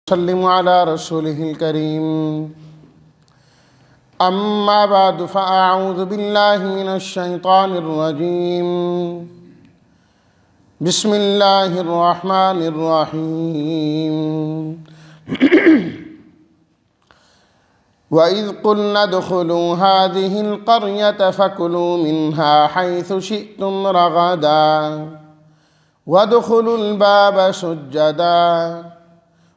وسلم على رسوله الكريم أما بعد فأعوذ بالله من الشيطان الرجيم بسم الله الرحمن الرحيم وإذ قلنا ادخلوا هذه القرية فكلوا منها حيث شئتم رغدا وادخلوا الباب سجدا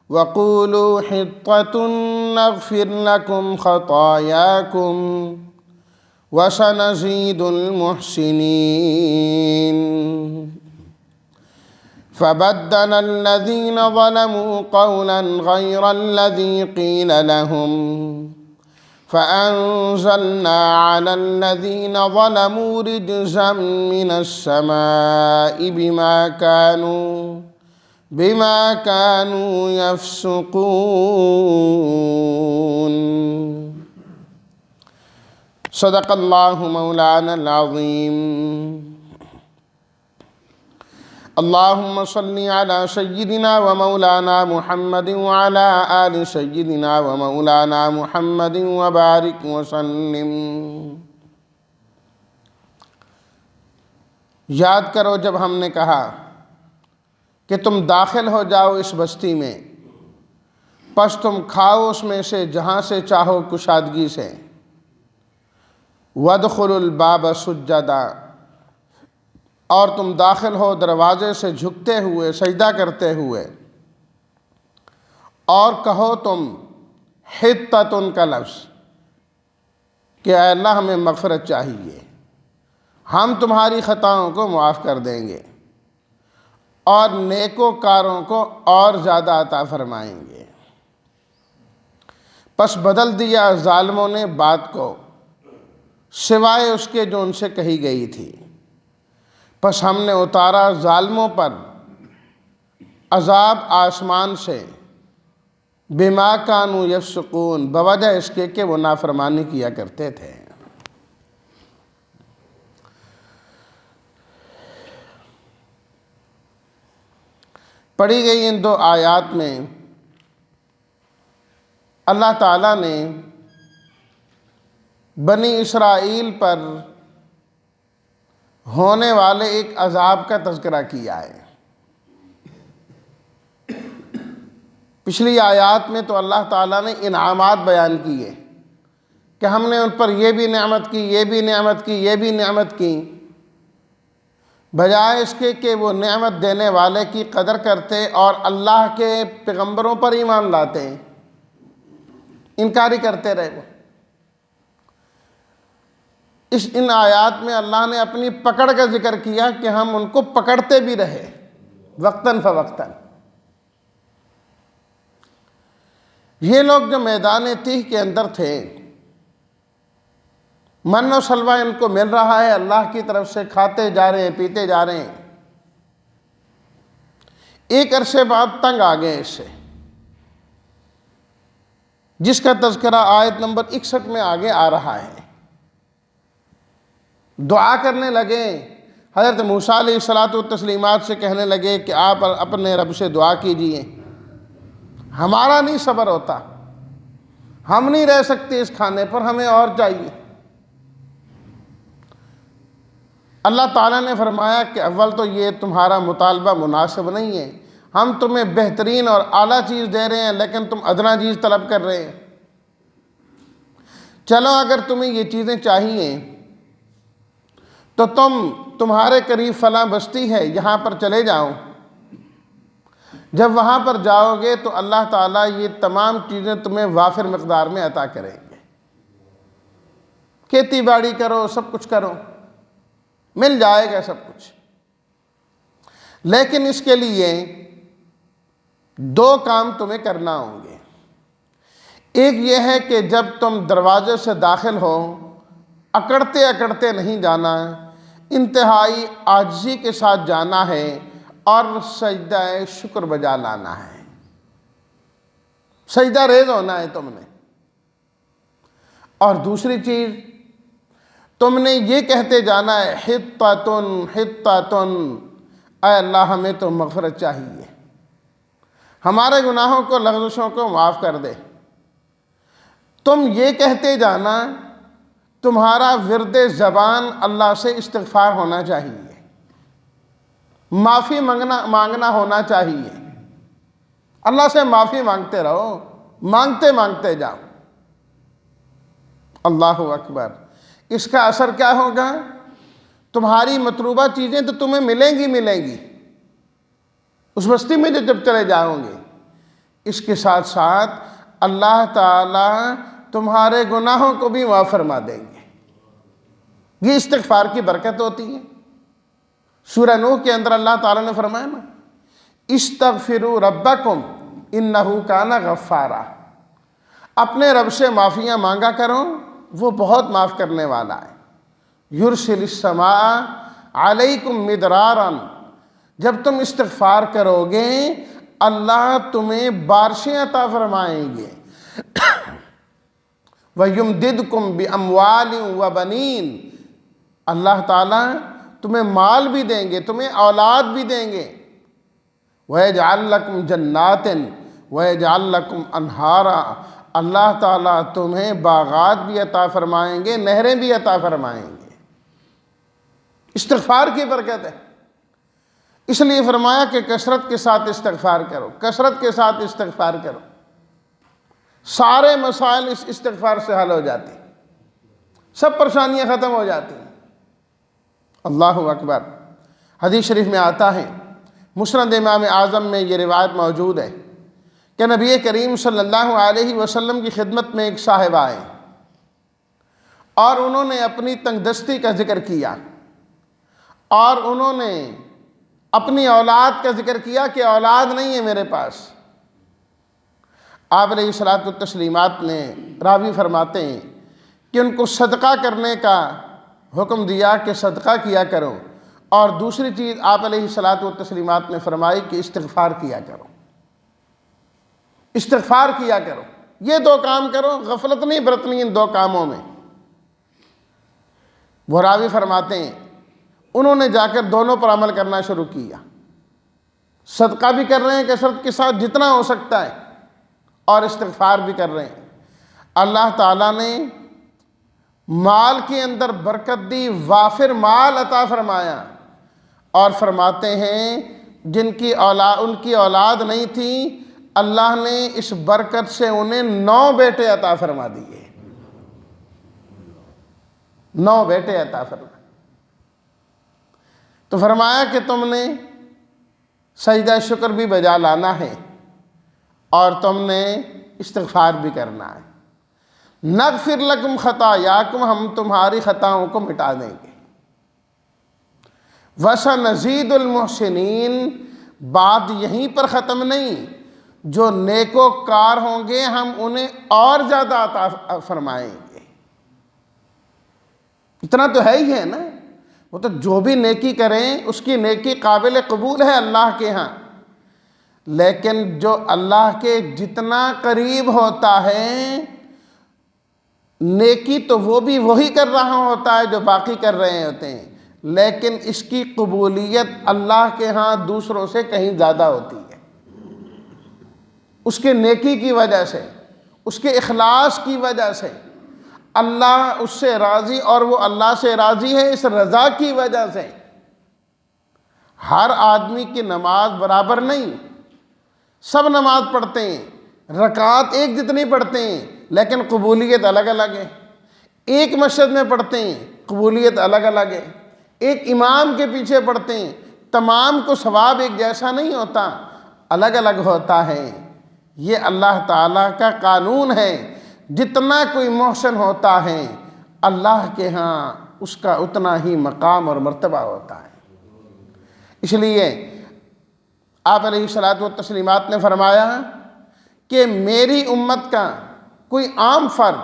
وقولوا حطة نغفر لكم خطاياكم وسنزيد المحسنين فبدل الذين ظلموا قولا غير الذي قيل لهم فأنزلنا على الذين ظلموا رجزا من السماء بما كانوا يفسقون صدق الله مولانا العظيم اللهم صل على سيدنا ومولانا محمد وعلى آل سيدنا ومولانا محمد وبارك وسلم۔ یاد کرو جب ہم نے کہا کہ تم داخل ہو جاؤ اس بستی میں، پس تم کھاؤ اس میں سے جہاں سے چاہو کشادگی سے، وَادْخُلُوا الْبَابَ سُجَّدًا، اور تم داخل ہو دروازے سے جھکتے ہوئے سجدہ کرتے ہوئے، اور کہو تم حِطَّةٌ کا لفظ کہ اے اللہ ہمیں مغفرت چاہیے، ہم تمہاری خطاؤں کو معاف کر دیں گے اور نیکوکاروں کو اور زیادہ عطا فرمائیں گے۔ پس بدل دیا ظالموں نے بات کو سوائے اس کے جو ان سے کہی گئی تھی، پس ہم نے اتارا ظالموں پر عذاب آسمان سے بما کانوا یفسقون، بوجہ اس کے کہ وہ نافرمانی کیا کرتے تھے۔ پڑھی گئی ان دو آیات میں اللہ تعالیٰ نے بنی اسرائیل پر ہونے والے ایک عذاب کا تذکرہ کیا ہے۔ پچھلی آیات میں تو اللہ تعالیٰ نے انعامات بیان کیے کہ ہم نے ان پر یہ بھی نعمت کی، یہ بھی نعمت کی، یہ بھی نعمت کی، بجائے اس کے کہ وہ نعمت دینے والے کی قدر کرتے اور اللہ کے پیغمبروں پر ایمان لاتے، انکاری کرتے رہے وہ۔ ان آیات میں اللہ نے اپنی پکڑ کا ذکر کیا کہ ہم ان کو پکڑتے بھی رہے وقتاً فوقتاً۔ یہ لوگ جو میدان تیہ کے اندر تھے، من و سلوہ ان کو مل رہا ہے اللہ کی طرف سے، کھاتے جا رہے ہیں، پیتے جا رہے ہیں، ایک عرصے بعد تنگ آ گئے اس سے، جس کا تذکرہ آیت نمبر 61 میں آگے آ رہا ہے۔ دعا کرنے لگے، حضرت موسیٰ علیہ السلام سے کہنے لگے کہ آپ اپنے رب سے دعا کیجئے، ہمارا نہیں صبر ہوتا، ہم نہیں رہ سکتے اس کھانے پر، ہمیں اور چاہیے۔ اللہ تعالیٰ نے فرمایا کہ اول تو یہ تمہارا مطالبہ مناسب نہیں ہے، ہم تمہیں بہترین اور اعلیٰ چیز دے رہے ہیں لیکن تم ادنا چیز طلب کر رہے ہیں۔ چلو اگر تمہیں یہ چیزیں چاہیے تو تمہارے قریب فلاں بستی ہے، یہاں پر چلے جاؤ، جب وہاں پر جاؤ گے تو اللہ تعالیٰ یہ تمام چیزیں تمہیں وافر مقدار میں عطا کریں گے، کھیتی باڑی کرو، سب کچھ کرو، مل جائے گا سب کچھ۔ لیکن اس کے لیے دو کام تمہیں کرنا ہوں گے۔ ایک یہ ہے کہ جب تم دروازے سے داخل ہو، اکڑتے اکڑتے نہیں جانا، انتہائی عاجزی کے ساتھ جانا ہے اور سجدہ شکر بجا لانا ہے، سجدہ ریز ہونا ہے تم نے۔ اور دوسری چیز، تم نے یہ کہتے جانا ہے حطۃ، اے اللہ ہمیں تو مغفرت چاہیے، ہمارے گناہوں کو لغزشوں کو معاف کر دے۔ تم یہ کہتے جانا تمہارا ورد زبان اللہ سے استغفار ہونا چاہیے، معافی مانگنا ہونا چاہیے۔ اللہ سے معافی مانگتے رہو، مانگتے مانگتے جاؤ۔ اللہ اکبر۔ اس کا اثر کیا ہوگا؟ تمہاری مطلوبہ چیزیں تو تمہیں ملیں گی اس بستی میں جب چلے جاؤ گے۔ اس کے ساتھ ساتھ اللہ تعالیٰ تمہارے گناہوں کو بھی معاف فرما دیں گے۔ یہ استغفار کی برکت ہوتی ہے۔ سورہ نوح کے اندر اللہ تعالیٰ نے فرمایا نا، استغفروا ربکم انہ کان غفارا، اپنے رب سے معافیاں مانگا کرو، وہ بہت معاف کرنے والا ہے۔ یرسل السماء علیکم مدرارا، جب تم استغفار کرو گے اللہ تمہیں بارشیں عطا فرمائیں گے۔ وَيُمْدِدْكُمْ بِأَمْوَالٍ وَبَنِينَ، اللہ تعالیٰ تمہیں مال بھی دیں گے، تمہیں اولاد بھی دیں گے۔ وَيَجْعَلْ لَكُمْ جَنَّاتٍ وَيَجْعَلْ لَكُمْ أَنْهَارًا، اللہ تعالیٰ تمہیں باغات بھی عطا فرمائیں گے، نہریں بھی عطا فرمائیں گے۔ استغفار کی برکت ہے۔ اس لیے فرمایا کہ کثرت کے ساتھ استغفار کرو، کثرت کے ساتھ استغفار کرو۔ سارے مسائل اس استغفار سے حل ہو جاتے ہیں، سب پریشانیاں ختم ہو جاتی ہیں۔ اللہ اکبر۔ حدیث شریف میں آتا ہے، مسند امام اعظم میں یہ روایت موجود ہے کہ نبی کریم صلی اللہ علیہ وسلم کی خدمت میں ایک صاحب آئے اور انہوں نے اپنی تنگ دستی کا ذکر کیا، اور انہوں نے اپنی اولاد کا ذکر کیا کہ اولاد نہیں ہے میرے پاس۔ آپ علیہ الصلوۃ والتسلیمات نے، راوی فرماتے ہیں کہ ان کو صدقہ کرنے کا حکم دیا کہ صدقہ کیا کرو، اور دوسری چیز آپ علیہ الصلوۃ والتسلیمات نے فرمائی کہ استغفار کیا کرو، استغفار کیا کرو۔ یہ دو کام کرو، غفلت نہیں برتنی ان دو کاموں میں۔ وہ راوی فرماتے ہیں انہوں نے جا کر دونوں پر عمل کرنا شروع کیا، صدقہ بھی کر رہے ہیں کثرت کے ساتھ جتنا ہو سکتا ہے، اور استغفار بھی کر رہے ہیں۔ اللہ تعالیٰ نے مال کے اندر برکت دی، وافر مال عطا فرمایا، اور فرماتے ہیں ان کی اولاد نہیں تھی، اللہ نے اس برکت سے انہیں 9 بیٹے عطا فرما دیے، 9 بیٹے عطا فرما۔ تو فرمایا کہ تم نے سجدہ شکر بھی بجا لانا ہے، اور تم نے استغفار بھی کرنا ہے۔ نغفر لکم خطایاکم، ہم تمہاری خطاؤں کو مٹا دیں گے۔ وسنزید المحسنین، بات یہیں پر ختم نہیں، جو نیکوکار ہوں گے ہم انہیں اور زیادہ عطا فرمائیں گے۔ اتنا تو ہے ہی ہے نا، وہ تو جو بھی نیکی کریں اس کی نیکی قابل قبول ہے اللہ کے ہاں، لیکن جو اللہ کے جتنا قریب ہوتا ہے نیکی تو وہ بھی وہی کر رہا ہوتا ہے جو باقی کر رہے ہوتے ہیں، لیکن اس کی قبولیت اللہ کے ہاں دوسروں سے کہیں زیادہ ہوتی ہے۔ اس کے نیکی کی وجہ سے، اس کے اخلاص کی وجہ سے اللہ اس سے راضی، اور وہ اللہ سے راضی ہے اس رضا کی وجہ سے۔ ہر آدمی کی نماز برابر نہیں، سب نماز پڑھتے ہیں، رکعات ایک جتنی پڑھتے ہیں، لیکن قبولیت الگ الگ ہے۔ ایک مسجد میں پڑھتے ہیں، قبولیت الگ الگ ہے۔ ایک امام کے پیچھے پڑھتے ہیں، تمام کو ثواب ایک جیسا نہیں ہوتا، الگ الگ ہوتا ہے۔ یہ اللہ تعالیٰ کا قانون ہے، جتنا کوئی محسن ہوتا ہے اللہ کے ہاں اس کا اتنا ہی مقام اور مرتبہ ہوتا ہے۔ اس لیے آپ علیہ الصلوۃ والتسلیمات نے فرمایا کہ میری امت کا کوئی عام فرد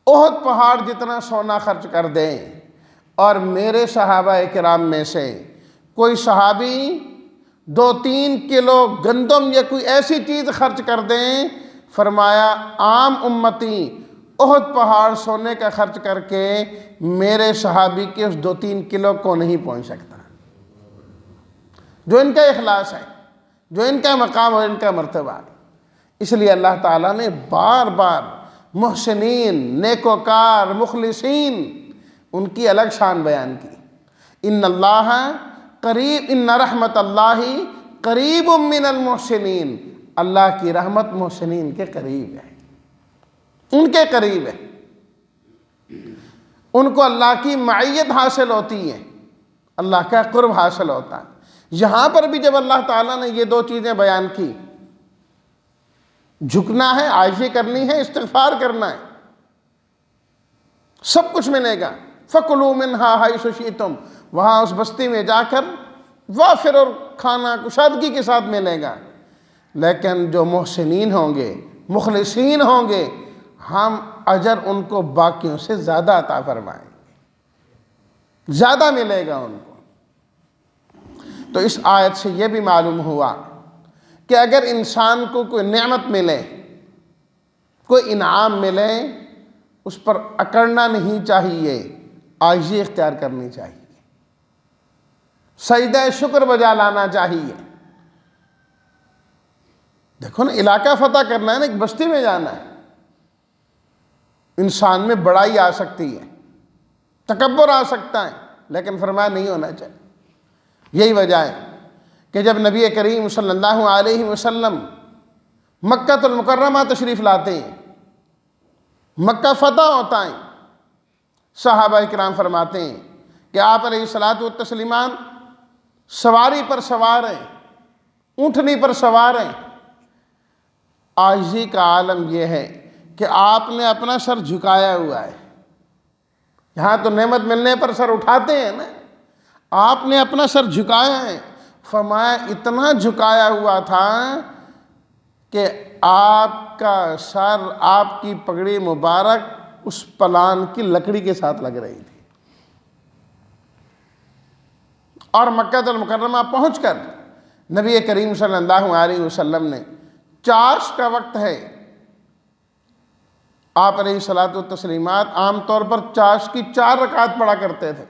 احد پہاڑ جتنا سونا خرچ کر دے، اور میرے صحابہ کرام میں سے کوئی صحابی 2-3 کلو گندم یا کوئی ایسی چیز خرچ کر دیں، فرمایا عام امتی احد پہاڑ سونے کا خرچ کر کے میرے صحابی کے اس 2-3 کلو کو نہیں پہنچ سکتا۔ جو ان کا اخلاص ہے، جو ان کا مقام اور ان کا مرتبہ ہے۔ اس لیے اللہ تعالیٰ نے بار بار محسنین، نیکوکار، مخلصین، ان کی الگ شان بیان کی۔ ان اللہ قریب، ان رحمت اللہ قریب من المحسنین، اللہ کی رحمت محسنین کے قریب ہے، ان کے قریب ہے، ان کو اللہ کی معیت حاصل ہوتی ہے، اللہ کا قرب حاصل ہوتا ہے۔ یہاں پر بھی جب اللہ تعالیٰ نے یہ دو چیزیں بیان کی، جھکنا ہے، عاجزی کرنی ہے، استغفار کرنا ہے، سب کچھ ملے گا۔ فَكُلُوا مِنْهَا حَيْثُ شِئْتُمْ، وہاں اس بستی میں جا کر وافر اور کھانا کشادگی کے ساتھ ملے گا۔ لیکن جو محسنین ہوں گے، مخلصین ہوں گے، ہم اجر ان کو باقیوں سے زیادہ عطا فرمائیں گے، زیادہ ملے گا ان کو۔ تو اس آیت سے یہ بھی معلوم ہوا کہ اگر انسان کو کوئی نعمت ملے، کوئی انعام ملے، اس پر اکڑنا نہیں چاہیے، عاجزی اختیار کرنی چاہیے، سجدہ شکر بجا لانا چاہیے۔ دیکھو نا، علاقہ فتح کرنا ہے نا، ایک بستی میں جانا ہے، انسان میں بڑائی آ سکتی ہے، تکبر آ سکتا ہے، لیکن فرمایا نہیں ہونا چاہیے۔ یہی وجہ ہے کہ جب نبی کریم صلی اللہ علیہ وسلم مکہ المکرمہ تشریف لاتے ہیں، مکہ فتح ہوتا ہے، صحابہ کرام فرماتے ہیں کہ آپ علیہ الصلاۃ والتسلیمان سواری پر سوار ہیں، اونٹنی پر سوار ہیں۔ عاجزی کا عالم یہ ہے کہ آپ نے اپنا سر جھکایا ہوا ہے۔ یہاں تو نعمت ملنے پر سر اٹھاتے ہیں نا، آپ نے اپنا سر جھکایا ہے۔ فرمایا اتنا جھکایا ہوا تھا کہ آپ کا سر، آپ کی پگڑی مبارک اس پلان کی لکڑی کے ساتھ لگ رہی تھی۔ اور مکہ المکرمہ پہنچ کر نبی کریم صلی اللہ علیہ وسلم نے، چاش کا وقت ہے، آپ علیہ الصلاۃ والتسلیمات عام طور پر چاش کی 4 رکعت پڑھا کرتے تھے۔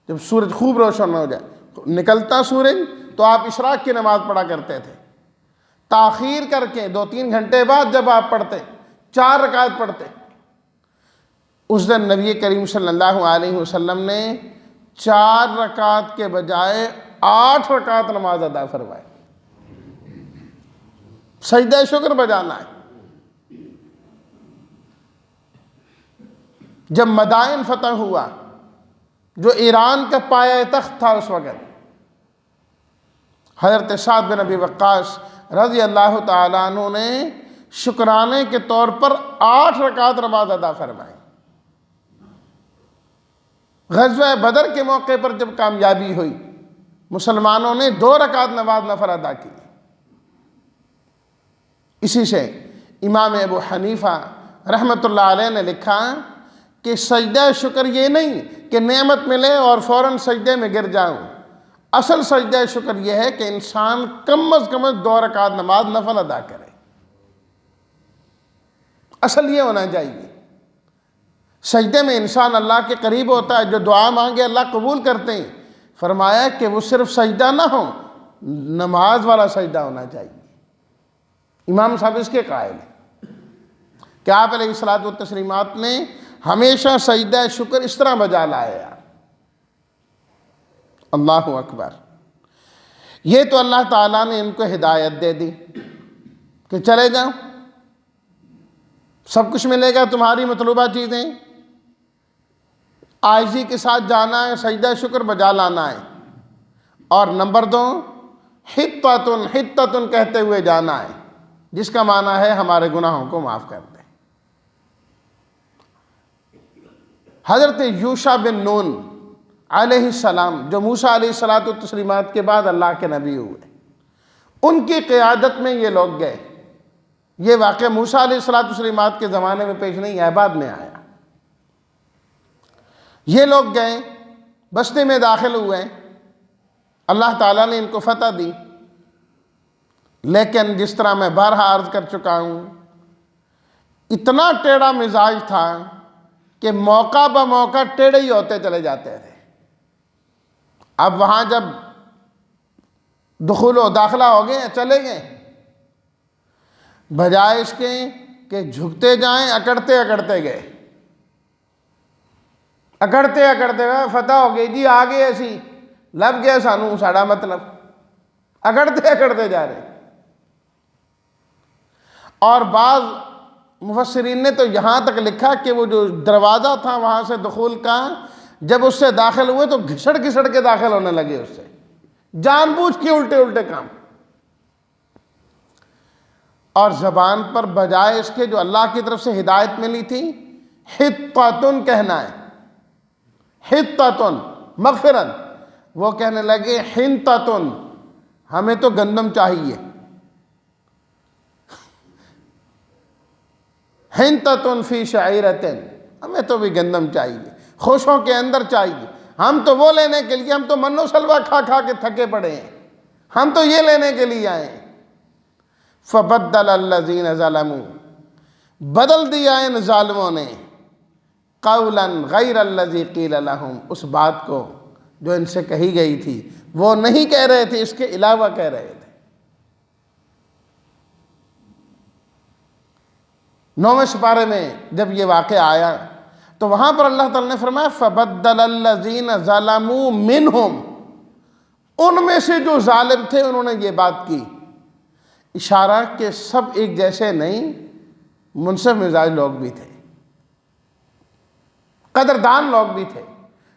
جب سورج خوب روشن ہو جائے، نکلتا سورج، تو آپ اشراق کی نماز پڑھا کرتے تھے۔ تاخیر کر کے 2-3 گھنٹے بعد جب آپ پڑھتے، 4 رکعت پڑھتے۔ اس دن نبی کریم صلی اللہ علیہ وسلم نے 4 رکعت کے بجائے 8 رکعت نماز ادا فرمائی۔ سجدہ شکر بجانا ہے۔ جب مدائن فتح ہوا، جو ایران کا پایہ تخت تھا اس وقت، حضرت سعد بن ابی وقاص رضی اللہ تعالیٰ عنہ نے شکرانے کے طور پر 8 رکعت نماز ادا فرمائی۔ غزوہ بدر کے موقع پر جب کامیابی ہوئی، مسلمانوں نے 2 رکعت نماز نفل ادا کی۔ اسی سے امام ابو حنیفہ رحمۃ اللہ علیہ نے لکھا کہ سجدہ شکر یہ نہیں کہ نعمت ملے اور فوراً سجدے میں گر جاؤں، اصل سجدہ شکر یہ ہے کہ انسان کم از کم 2 رکعت نماز نفل ادا کرے، اصل یہ ہونا چاہیے۔ سجدے میں انسان اللہ کے قریب ہوتا ہے، جو دعا مانگے اللہ قبول کرتے ہیں۔ فرمایا کہ وہ صرف سجدہ نہ ہو، نماز والا سجدہ ہونا چاہیے۔ امام صاحب اس کے قائل ہیں کہ آپ علیہ الصلاۃ والتسلیمات نے ہمیشہ سجدہ شکر اس طرح بجا لایا۔ اللہ اکبر۔ یہ تو اللہ تعالیٰ نے ان کو ہدایت دے دی کہ چلے جاؤ، سب کچھ ملے گا، تمہاری مطلوبہ چیزیں، عاجزی کے ساتھ جانا ہے، سجدہ شکر بجا لانا ہے۔ اور نمبر 2، حطۃ حطۃ کہتے ہوئے جانا ہے، جس کا معنی ہے ہمارے گناہوں کو معاف کر دے۔ حضرت یوشع بن نون علیہ السلام، جو موسیٰ علیہ الصلاۃ والتسلیمات کے بعد اللہ کے نبی ہوئے، ان کی قیادت میں یہ لوگ گئے۔ یہ واقعہ موسیٰ علیہ الصلاۃ والتسلیمات کے زمانے میں پیش نہیں آیا، بعد میں آیا۔ یہ لوگ گئے، بستی میں داخل ہوئے، اللہ تعالیٰ نے ان کو فتح دی، لیکن جس طرح میں بارہا عرض کر چکا ہوں، اتنا ٹیڑھا مزاج تھا کہ موقع بہ موقع ٹیڑھے ہی ہوتے چلے جاتے تھے۔ اب وہاں جب دخول و داخلہ ہو گئے، چلے گئے، بجائے اس کے کہ جھکتے جائیں، اکڑتے اکڑتے گئے، اکڑتے اکڑتے گئے، فتح ہو گئی جی، آگے ایسی لب گیا سانو ساڑا مطلب، اکڑتے اکڑتے جا رہے۔ اور بعض مفسرین نے تو یہاں تک لکھا کہ وہ جو دروازہ تھا وہاں سے دخول کا، جب اس سے داخل ہوئے تو گھسڑ گھسڑ کے داخل ہونے لگے، اس سے جان بوجھ کے الٹے الٹے کام۔ اور زبان پر بجائے اس کے جو اللہ کی طرف سے ہدایت ملی تھی، حطۃ کہنا ہے، حطۃ مغفرت، وہ کہنے لگے حنطۃ، ہمیں تو گندم چاہیے، حنطۃ فی شعیرۃ، ہمیں تو بھی گندم چاہیے، خوشوں کے اندر چاہیے، ہم تو وہ لینے کے لیے، ہم تو من و سلوہ کھا کھا کے تھکے پڑے ہیں، ہم تو یہ لینے کے لیے آئے ہیں۔ فبدل الذین ظلموا، بدل دیا ان ظالموں نے، قولا غیر الذی قیل لہم، اس بات کو جو ان سے کہی گئی تھی، وہ نہیں کہہ رہے تھے، اس کے علاوہ کہہ رہے تھے۔ 9ویں سپارے میں جب یہ واقعہ آیا تو وہاں پر اللہ تعالیٰ نے فرمایا فبدل الذین ظلموا منہم، ان میں سے جو ظالم تھے انہوں نے یہ بات کی۔ اشارہ کہ سب ایک جیسے نہیں، منصف مزاج لوگ بھی تھے، قدردان لوگ بھی تھے،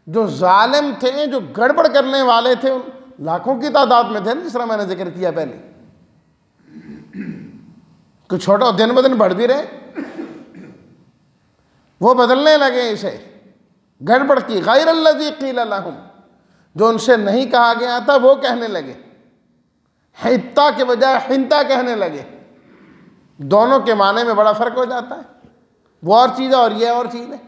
جو ظالم تھے، جو گڑبڑ کرنے والے تھے، لاکھوں کی تعداد میں تھے، جس طرح میں نے ذکر کیا پہلے، کچھ چھوٹا دن بدن بڑھ بھی رہے، وہ بدلنے لگے اسے، گڑبڑ کی، غیر الذی قیل لہم، جو ان سے نہیں کہا گیا تھا وہ کہنے لگے، حنطہ کے بجائے حنطہ کہنے لگے۔ دونوں کے معنی میں بڑا فرق ہو جاتا ہے، وہ اور چیز ہے اور یہ اور چیز ہے۔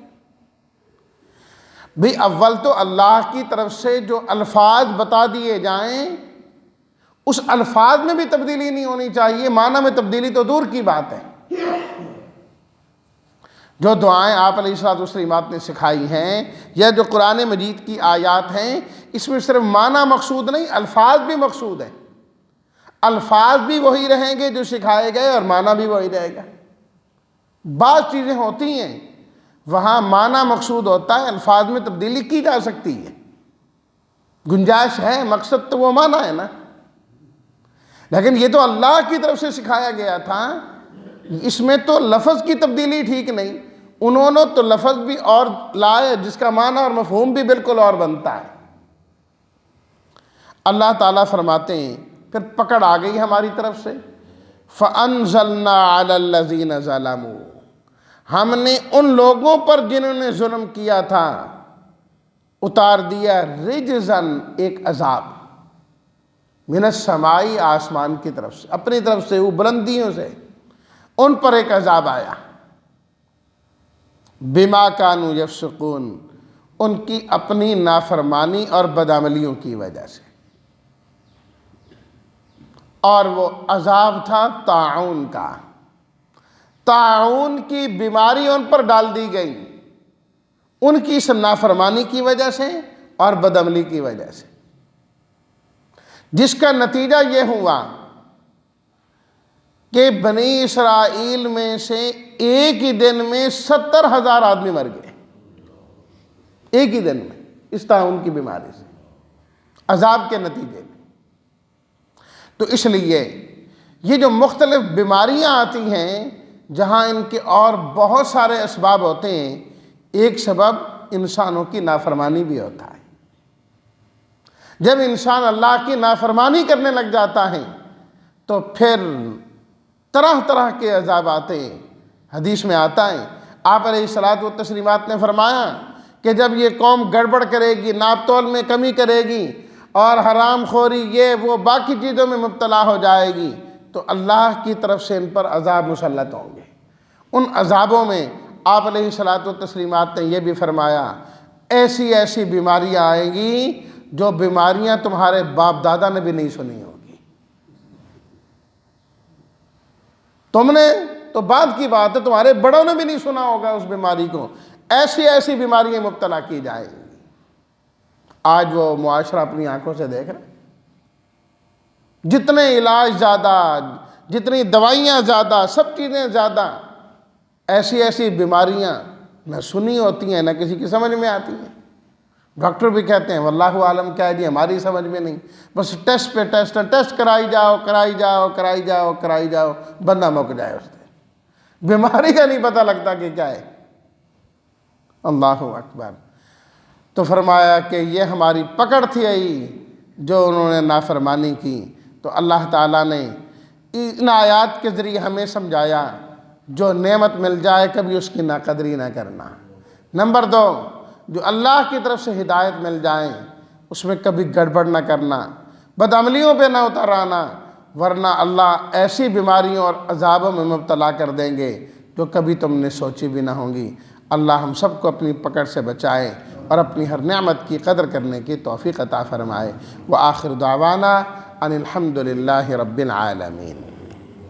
بھی اول تو اللہ کی طرف سے جو الفاظ بتا دیے جائیں، اس الفاظ میں بھی تبدیلی نہیں ہونی چاہیے، معنی میں تبدیلی تو دور کی بات ہے۔ جو دعائیں آپ علیہ الصلوۃ والسلام نے سکھائی ہیں یا جو قرآن مجید کی آیات ہیں، اس میں صرف معنی مقصود نہیں، الفاظ بھی مقصود ہیں، الفاظ بھی وہی رہیں گے جو سکھائے گئے اور معنی بھی وہی رہے گا۔ بعض چیزیں ہوتی ہیں وہاں معنی مقصود ہوتا ہے، الفاظ میں تبدیلی کی جا سکتی ہے، گنجائش ہے، مقصد تو وہ معنی ہے نا، لیکن یہ تو اللہ کی طرف سے سکھایا گیا تھا، اس میں تو لفظ کی تبدیلی ٹھیک نہیں، انہوں نے تو لفظ بھی اور لائے جس کا معنی اور مفہوم بھی بالکل اور بنتا ہے۔ اللہ تعالیٰ فرماتے ہیں پھر پکڑ آ گئی ہماری طرف سے، فَأَنزَلْنَا عَلَى الَّذِينَ ظَلَمُوا، ہم نے ان لوگوں پر جنہوں نے ظلم کیا تھا اتار دیا رجزن، ایک عذاب، من السماء، آسمان کی طرف سے، اپنی طرف سے، وہ بلندیوں سے ان پر ایک عذاب آیا، بما کانوا یفسقون، ان کی اپنی نافرمانی اور بدعملیوں کی وجہ سے، اور وہ عذاب تھا طاعون کا، طاعون کی بیماری ان پر ڈال دی گئی ان کی اس نافرمانی کی وجہ سے اور بدعملی کی وجہ سے، جس کا نتیجہ یہ ہوا کہ بنی اسرائیل میں سے ایک ہی دن میں 70,000 آدمی مر گئے، ایک ہی دن میں، اس طاعون کی بیماری سے، عذاب کے نتیجے میں۔ تو اس لیے یہ جو مختلف بیماریاں آتی ہیں جہاں ان کے اور بہت سارے اسباب ہوتے ہیں، ایک سبب انسانوں کی نافرمانی بھی ہوتا ہے۔ جب انسان اللہ کی نافرمانی کرنے لگ جاتا ہے تو پھر طرح طرح کے عذاب آتے ہیں۔ حدیث میں آتا ہے، آپ علیہ الصلوۃ والتسلیمات نے فرمایا کہ جب یہ قوم گڑبڑ کرے گی، ناپ تول میں کمی کرے گی اور حرام خوری یہ وہ باقی چیزوں میں مبتلا ہو جائے گی تو اللہ کی طرف سے ان پر عذاب مسلط ہوں گے۔ ان عذابوں میں آپ علیہ الصلوۃ والتسلیمات نے یہ بھی فرمایا، ایسی ایسی بیماریاں آئیں گی جو بیماریاں تمہارے باپ دادا نے بھی نہیں سنی ہوگی، تم نے تو بعد کی بات ہے، تمہارے بڑوں نے بھی نہیں سنا ہوگا اس بیماری کو، ایسی ایسی بیماریاں مبتلا کی جائیں گی۔ آج وہ معاشرہ اپنی آنکھوں سے دیکھ رہا ہے، جتنے علاج زیادہ، جتنی دوائیاں زیادہ، سب چیزیں زیادہ، ایسی ایسی بیماریاں نہ سنی ہوتی ہیں نہ کسی کی سمجھ میں آتی ہیں۔ ڈاکٹر بھی کہتے ہیں واللہ عالم کیا ہے جی، ہماری سمجھ میں نہیں، بس ٹیسٹ پہ ٹیسٹ کرائی جاؤ کرائی جاؤ کرائی جاؤ کرائی جاؤ، بندہ مک جائے اس سے، بیماری کا نہیں پتہ لگتا کہ کیا ہے۔ اللہ اکبر۔ تو فرمایا کہ یہ ہماری پکڑ تھی جو انہوں نے نافرمانی کی، تو اللہ تعالیٰ نے ان آیات کے ذریعے ہمیں سمجھایا جو نعمت مل جائے کبھی اس کی ناقدری نہ کرنا۔ نمبر 2، جو اللہ کی طرف سے ہدایت مل جائیں اس میں کبھی گڑبڑ نہ کرنا، بدعملیوں پہ نہ اتر آنا، ورنہ اللہ ایسی بیماریوں اور عذابوں میں مبتلا کر دیں گے جو کبھی تم نے سوچی بھی نہ ہوں گی۔ اللہ ہم سب کو اپنی پکڑ سے بچائے اور اپنی ہر نعمت کی قدر کرنے کی توفیق عطا فرمائے۔ وآخر دعوانا ان الحمد للہ رب العالمین۔